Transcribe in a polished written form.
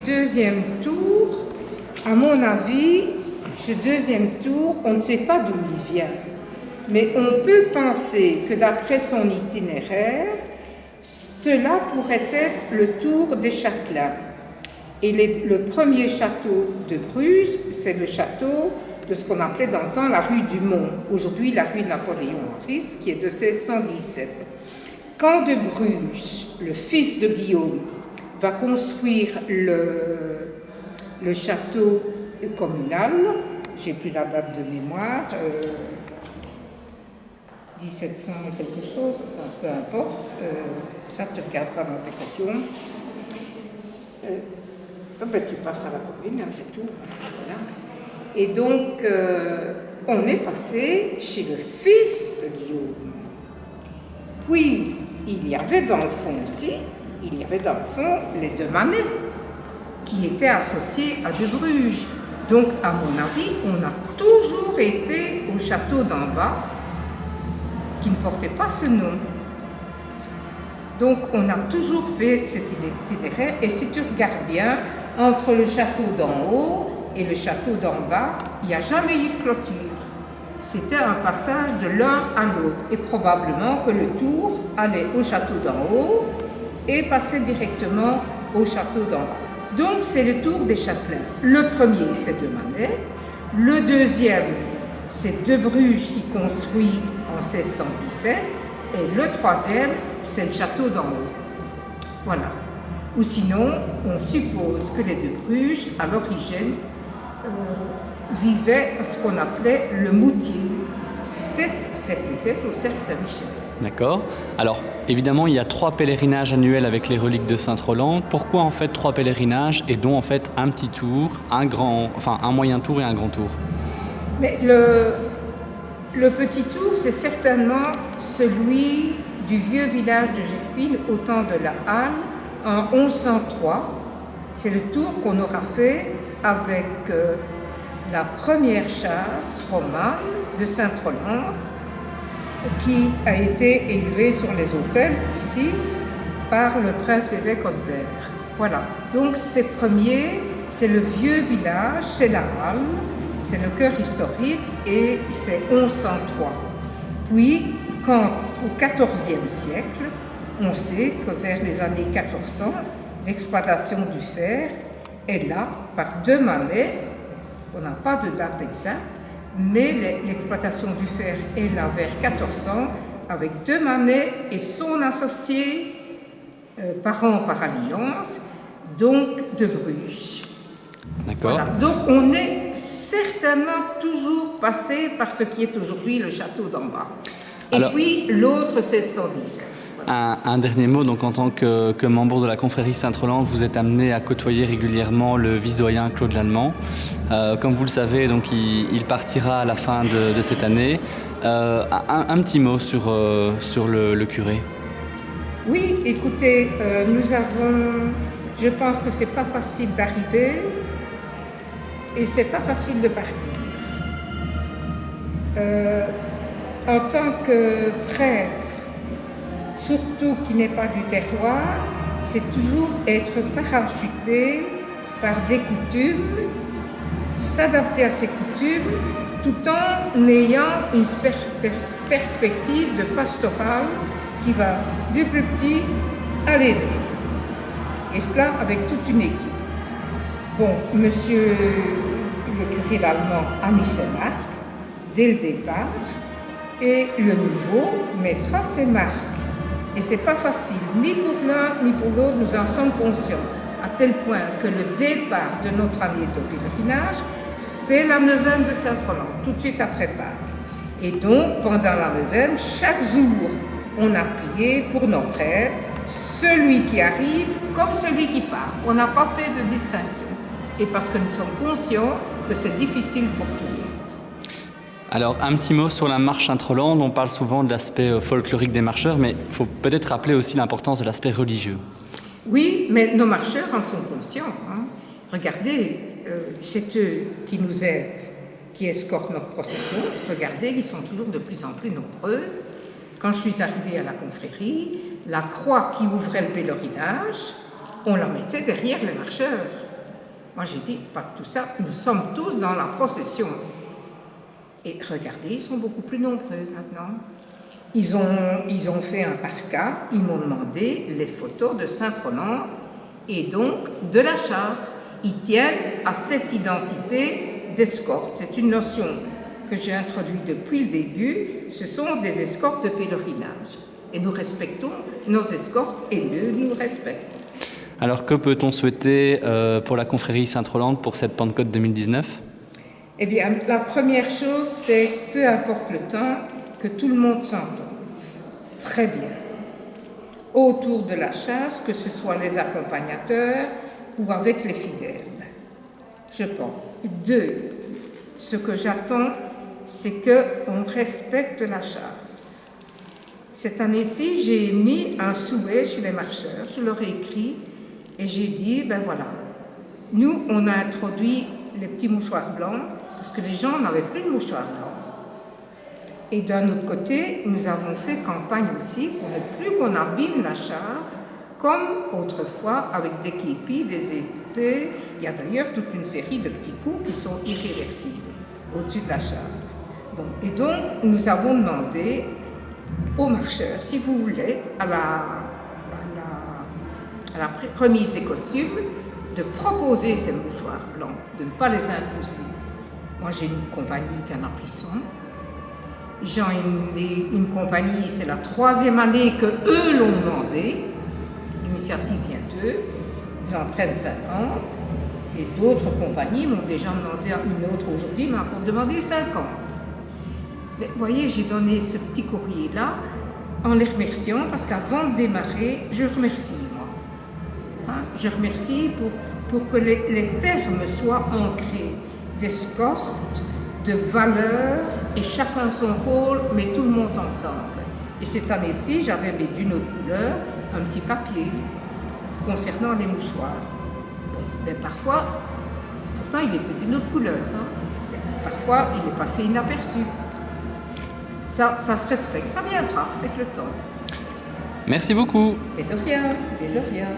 deuxième tour, à mon avis, ce deuxième tour, on ne sait pas d'où il vient. Mais on peut penser que d'après son itinéraire, cela pourrait être le tour des Châtelains. Et le premier château de Bruges, c'est le château de ce qu'on appelait dans le temps la rue du Mont, aujourd'hui la rue Napoléon-Henri, qui est de 1617. Quand de Bruges, le fils de Guillaume, va construire le château communal, j'ai plus la date de mémoire, 1700 et quelque chose, enfin, peu importe, ça tu regarderas dans tes copions. Ben, tu passes à la commune, hein, c'est tout. Voilà. Et donc, on est passé chez le fils de Guillaume. Puis, il y avait dans le fond aussi, les deux Manets, qui étaient associés à de Bruges. Donc, à mon avis, on a toujours été au château d'en bas, qui ne portait pas ce nom. Donc, on a toujours fait cet itinéraire, et si tu regardes bien, entre le château d'en haut et le château d'en bas, il n'y a jamais eu de clôture. C'était un passage de l'un à l'autre, et probablement que le tour allait au château d'en haut et passait directement au château d'en bas. Donc, c'est le tour des Châtelains. Le premier, c'est de Manets. Le deuxième, c'est de Bruges qui construit en 1617. Et le troisième, c'est le château d'en haut. Voilà. Ou sinon, on suppose que les de Bruges, à l'origine, vivaient à ce qu'on appelait le Moutier. C'est peut-être au cercle Saint-Michel. D'accord. Alors, évidemment, il y a 3 pèlerinages annuels avec les reliques de Sainte-Rolande. Pourquoi en fait 3 pèlerinages et dont en fait un petit tour, un moyen tour et un grand tour? Mais le petit tour, c'est certainement celui du vieux village de Gerpine au temps de la Halle en 1103. C'est le tour qu'on aura fait avec la première chasse romane de Sainte-Rolande, qui a été élevée sur les autels ici par le prince évêque Audebert. Voilà. Donc ces premiers, c'est le vieux village, c'est la Halle, c'est le cœur historique et c'est 1103. Puis, quand au XIVe siècle, on sait que vers les années 1400, l'exploitation du fer est là par 2 Manets. On n'a pas de date exacte, mais l'exploitation du fer est là vers 1400 avec 2 Manets et son associé, parent par alliance, donc de Bruges. D'accord. Voilà. Donc on est certainement toujours passé par ce qui est aujourd'hui le château d'en bas. Et puis l'autre, 1617. Un dernier mot, donc en tant que membre de la confrérie Sainte-Rolande, vous êtes amené à côtoyer régulièrement le vice-doyen Claude Lallemand. Comme vous le savez, donc il partira à la fin de cette année. Un petit mot sur le curé. Oui, écoutez, je pense que c'est pas facile d'arriver et c'est pas facile de partir. En tant que prêtre, surtout qui n'est pas du terroir, c'est toujours être parachuté par des coutumes, s'adapter à ces coutumes, tout en ayant une perspective de pastoral qui va du plus petit à l'aîné. Et cela avec toute une équipe. Bon, monsieur le curé Lallemand a mis ses marques dès le départ, et le nouveau mettra ses marques. Et c'est pas facile, ni pour l'un ni pour l'autre, nous en sommes conscients, à tel point que le départ de notre année de pèlerinage, c'est la neuvaine de Sainte-Rolande, tout de suite après Pâques. Et donc, pendant la neuvaine, chaque jour, on a prié pour nos prêtres, celui qui arrive comme celui qui part. On n'a pas fait de distinction. Et parce que nous sommes conscients que c'est difficile pour tout le monde. Alors, un petit mot sur la marche Sainte-Rolande. On parle souvent de l'aspect folklorique des marcheurs, mais il faut peut-être rappeler aussi l'importance de l'aspect religieux. Oui, mais nos marcheurs en sont conscients. Hein. Regardez, c'est eux qui nous aident, qui escortent notre procession. Regardez, ils sont toujours de plus en plus nombreux. Quand je suis arrivée à la confrérie, la croix qui ouvrait le pèlerinage, on la mettait derrière les marcheurs. Moi j'ai dit, pas tout ça, nous sommes tous dans la procession. Et regardez, ils sont beaucoup plus nombreux maintenant. Ils ont fait un par cas, ils m'ont demandé les photos de Saint-Roland et donc de la chasse. Ils tiennent à cette identité d'escorte. C'est une notion que j'ai introduite depuis le début. Ce sont des escortes de pèlerinage. Et nous respectons nos escortes et eux nous respectent. Alors que peut-on souhaiter pour la confrérie Sainte-Rolande pour cette Pentecôte 2019 ? Eh bien, la première chose, c'est, peu importe le temps, que tout le monde s'entende très bien autour de la chasse, que ce soit les accompagnateurs ou avec les fidèles. Je pense. 2, ce que j'attends, c'est qu'on respecte la chasse. Cette année-ci, j'ai mis un souhait chez les marcheurs, je leur ai écrit et j'ai dit, ben voilà, nous, on a introduit les petits mouchoirs blancs parce que les gens n'avaient plus de mouchoirs blancs. Et d'un autre côté, nous avons fait campagne aussi pour ne plus qu'on abîme la chasse comme autrefois avec des képis, des épées. Il y a d'ailleurs toute une série de petits coups qui sont irréversibles au-dessus de la chasse. Bon, et donc, nous avons demandé aux marcheurs, si vous voulez, à la remise des costumes, de proposer ces mouchoirs blancs, de ne pas les imposer. Moi, j'ai une compagnie qui en a pris 100. J'ai une compagnie, c'est la 3e année que eux l'ont demandé. L'initiative vient d'eux. Ils en prennent 50. Et d'autres compagnies m'ont déjà demandé, une autre aujourd'hui m'a encore demandé 50. Mais vous voyez, j'ai donné ce petit courrier-là en les remerciant parce qu'avant de démarrer, je remercie, moi. Hein? Je remercie pour que les termes soient ancrés d'escorte, de valeurs, et chacun son rôle, mais tout le monde ensemble. Et cette année-ci, j'avais mis d'une autre couleur un petit papier concernant les mouchoirs. Bon, mais parfois, pourtant il était d'une autre couleur, hein, parfois il est passé inaperçu. Ça se respecte, ça viendra avec le temps. Merci beaucoup. Et de rien, et de rien.